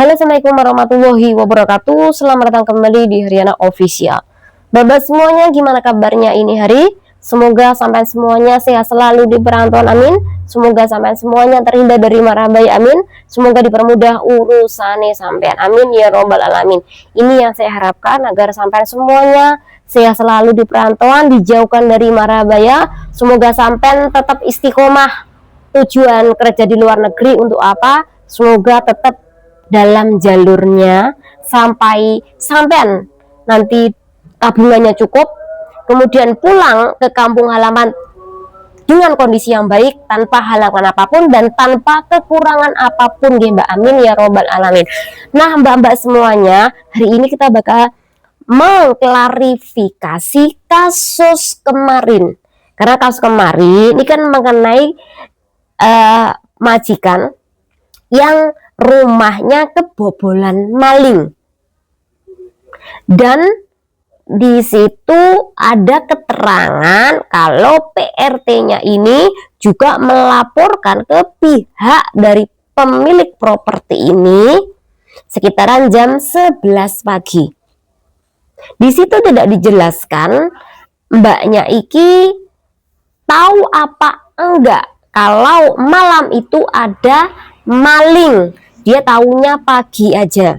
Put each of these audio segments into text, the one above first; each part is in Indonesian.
Halo, assalamualaikum warahmatullahi wabarakatuh. Selamat datang kembali di Heriana Official. Bapak semuanya, gimana kabarnya ini hari? Semoga sampai semuanya sehat selalu di perantauan, amin. Semoga sampai semuanya terhindar dari mara bahaya, amin. Semoga dipermudah urusannya sampean, amin ya robbal alamin. Ini yang saya harapkan, agar sampai semuanya sehat selalu di perantauan, dijauhkan dari mara bahaya. Semoga sampean tetap istiqomah tujuan kerja di luar negeri untuk apa? Semoga tetap dalam jalurnya sampai sampean nanti tabungannya cukup, kemudian pulang ke kampung halaman dengan kondisi yang baik, tanpa halangan apapun dan tanpa kekurangan apapun ya Mbak, amin ya robbal alamin. Nah Mbak-mbak semuanya, hari ini kita bakal mengklarifikasi kasus kemarin, karena kasus kemarin ini kan mengenai majikan yang rumahnya kebobolan maling, dan di situ ada keterangan kalau PRT-nya ini juga melaporkan ke pihak dari pemilik properti ini sekitaran jam 11 pagi. Di situ tidak dijelaskan mbaknya iki tahu apa enggak kalau malam itu ada maling. Dia tahunya pagi aja.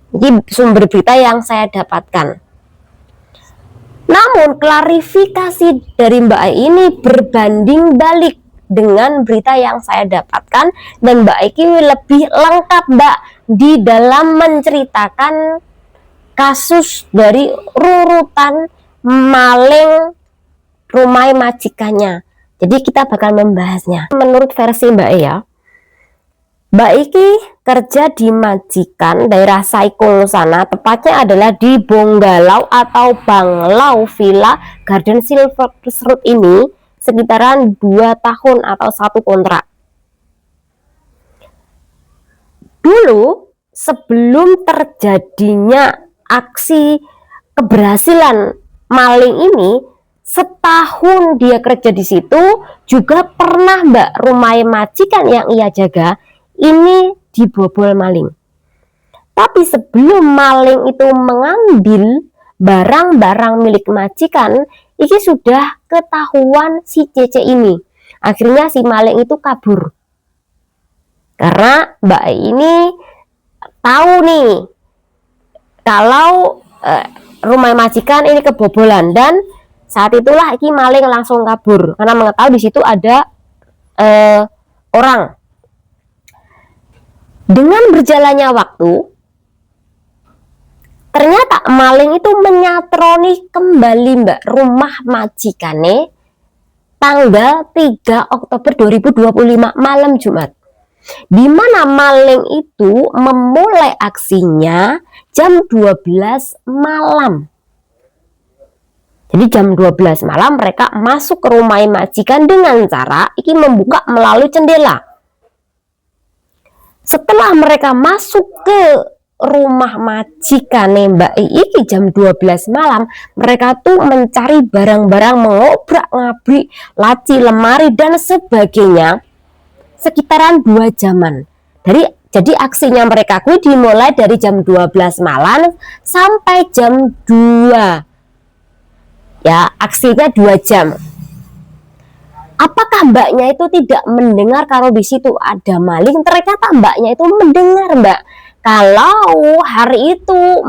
Ini sumber berita yang saya dapatkan. Namun klarifikasi dari Mbak Ai ini berbanding balik dengan berita yang saya dapatkan, dan Mbak Ai ini lebih lengkap Mbak di dalam menceritakan kasus dari rurutan maling rumah majikannya. Jadi kita bakal membahasnya. Menurut versi Mbak Ai ya, Mbak Iki kerja di majikan daerah Saikul sana, tepatnya adalah di Bonggalau atau Banglau Villa Garden Silver Resort ini, sekitaran 2 tahun atau 1 kontrak. Dulu sebelum terjadinya aksi keberhasilan maling ini, setahun dia kerja di situ juga pernah Mbak rumah majikan yang ia jaga ini dibobol maling. Tapi sebelum maling itu mengambil barang-barang milik majikan, ini sudah ketahuan si Cece ini. Akhirnya si maling itu kabur. Karena Mbak ini tahu nih kalau rumah majikan ini kebobolan, dan saat itulah ini maling langsung kabur karena mengetahui di situ ada orang. Dengan berjalannya waktu, ternyata maling itu menyatroni kembali Mbak rumah majikane tanggal 3 Oktober 2025 malam Jumat, di mana maling itu memulai aksinya jam 12 malam. Jadi jam 12 malam mereka masuk ke rumah majikan dengan cara ini membuka melalui jendela. Setelah mereka masuk ke rumah majikan Mbak Iki jam 12 malam, mereka tuh mencari barang-barang, mengobrak-ngabrik laci, lemari dan sebagainya sekitaran 2 jaman. Jadi aksinya mereka dimulai dari jam 12 malam sampai jam 2. Ya, aksinya 2 jam. Apakah mbaknya itu tidak mendengar kalau di situ ada maling? Ternyata mbaknya itu mendengar Mbak, kalau hari itu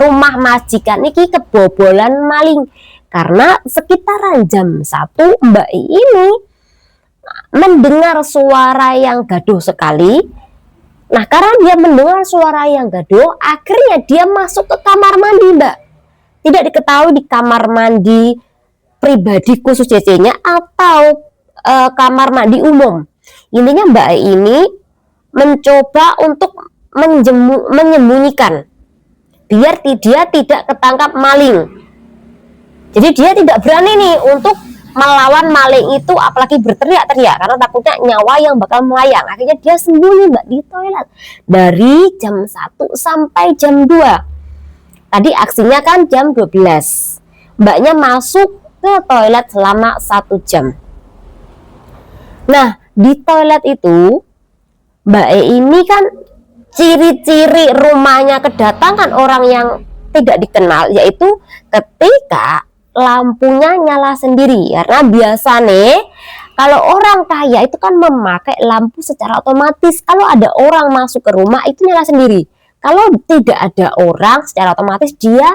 rumah majikan ini kebobolan maling. Karena sekitaran jam 1 Mbak ini mendengar suara yang gaduh sekali. Nah karena dia mendengar suara yang gaduh, akhirnya dia masuk ke kamar mandi Mbak. Tidak diketahui di kamar mandi pribadi khusus CC-nya atau kamar mandi umum. Intinya Mbak ini mencoba untuk menyembunyikan biar dia tidak ketangkap maling. Jadi dia tidak berani nih untuk melawan maling itu, apalagi berteriak-teriak karena takutnya nyawa yang bakal melayang. Akhirnya dia sembunyi Mbak di toilet dari jam 1 sampai jam 2. Tadi aksinya kan jam 12. Mbaknya masuk ke toilet selama 1 jam. Nah di toilet itu Mbak ini kan ciri-ciri rumahnya kedatangan orang yang tidak dikenal, yaitu ketika lampunya nyala sendiri. Karena biasa nih, kalau orang kaya itu kan memakai lampu secara otomatis. Kalau ada orang masuk ke rumah itu nyala sendiri. Kalau tidak ada orang, secara otomatis dia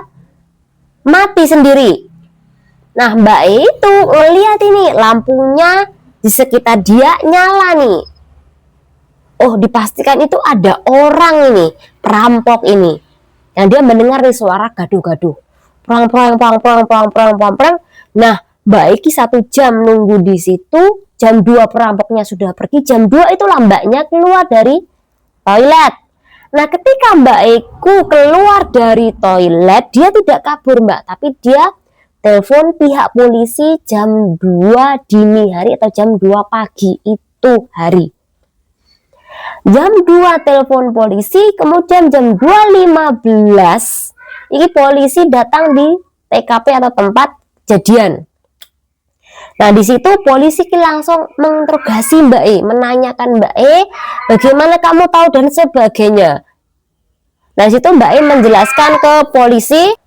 mati sendiri. Nah, Mbak E itu ngeliat ini lampunya di sekitar dia nyala nih. Oh, dipastikan itu ada orang ini, perampok ini. Yang dia mendengar nih suara gaduh-gaduh. Prang. Nah, Mbak Eki 1 jam nunggu di situ. Jam 2 perampoknya sudah pergi. Jam 2 itulah Mbaknya keluar dari toilet. Nah, ketika Mbak Eku keluar dari toilet, dia tidak kabur, Mbak, tapi dia telepon pihak polisi jam 2 dini hari atau jam 2 pagi itu hari. Jam 2 telepon polisi, kemudian jam 2.15 ini polisi datang di TKP atau tempat kejadian. Nah, di situ polisi langsung menginterogasi Mbak E, menanyakan Mbak E, bagaimana kamu tahu dan sebagainya. Nah, di situ Mbak E menjelaskan ke polisi.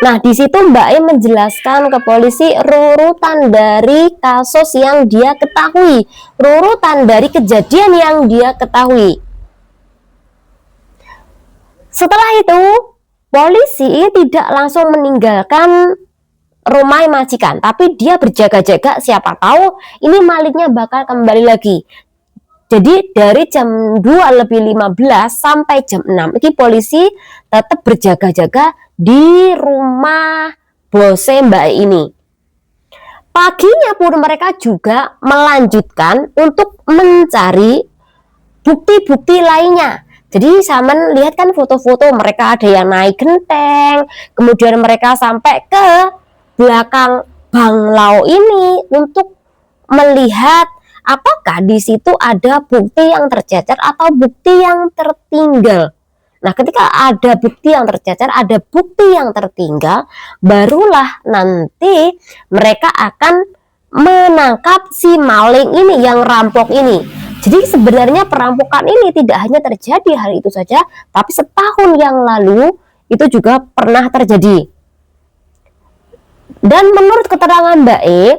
Nah, di situ Mbak E menjelaskan ke polisi rurutan dari kasus yang dia ketahui, rurutan dari kejadian yang dia ketahui. Setelah itu, polisi tidak langsung meninggalkan rumah majikan, tapi dia berjaga-jaga, siapa tahu ini malingnya bakal kembali lagi. Jadi dari jam 2.15 sampai jam 6 ini polisi tetap berjaga-jaga di rumah bose Mbak ini. Paginya pun mereka juga melanjutkan untuk mencari bukti-bukti lainnya. Jadi Samen lihat kan foto-foto mereka ada yang naik genteng, kemudian mereka sampai ke belakang banglau ini untuk melihat apakah di situ ada bukti yang tercecer atau bukti yang tertinggal. Nah, ketika ada bukti yang tercecer, ada bukti yang tertinggal, barulah nanti mereka akan menangkap si maling ini, yang rampok ini. Jadi sebenarnya perampokan ini tidak hanya terjadi hari itu saja, tapi setahun yang lalu itu juga pernah terjadi. Dan menurut keterangan Mbak E,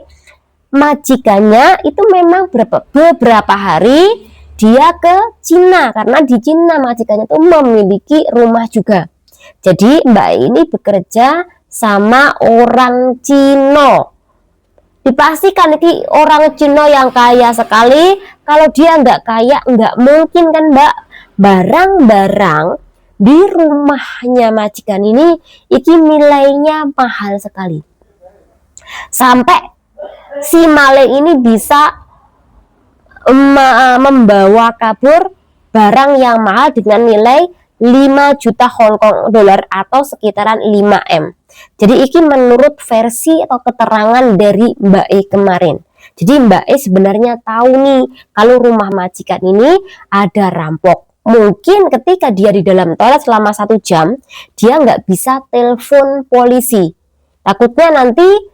majikannya itu memang beberapa hari dia ke Cina, karena di Cina majikannya itu memiliki rumah juga. Jadi Mbak E ini bekerja sama orang Cina. Dipastikan ini orang Cina yang kaya sekali. Kalau dia nggak kaya, nggak mungkin kan Mbak, barang-barang di rumahnya majikan ini nilainya mahal sekali. Sampai si maling ini bisa membawa kabur barang yang mahal dengan nilai 5 juta Hong Kong dolar atau sekitaran 5M. Jadi ini menurut versi atau keterangan dari Mbak E kemarin. Jadi Mbak E sebenarnya tahu nih kalau rumah majikan ini ada rampok. Mungkin ketika dia di dalam toilet selama 1 jam, dia nggak bisa telepon polisi. Takutnya nanti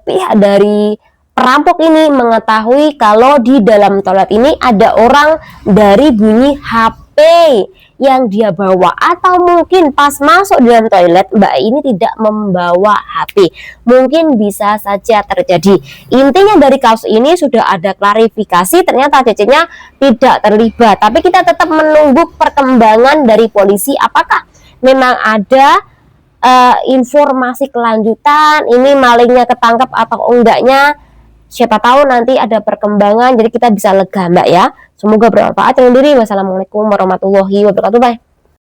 pihak dari perampok ini mengetahui kalau di dalam toilet ini ada orang dari bunyi HP yang dia bawa, atau mungkin pas masuk dalam toilet Mbak ini tidak membawa HP. Mungkin bisa saja terjadi. Intinya dari kasus ini sudah ada klarifikasi, ternyata cecenya tidak terlibat, tapi kita tetap menunggu perkembangan dari polisi apakah memang ada informasi kelanjutan ini malingnya ketangkap atau enggaknya. Siapa tahu nanti ada perkembangan, jadi kita bisa lega Mbak ya. Semoga bermanfaat. Wassalamualaikum warahmatullahi wabarakatuh. Bye.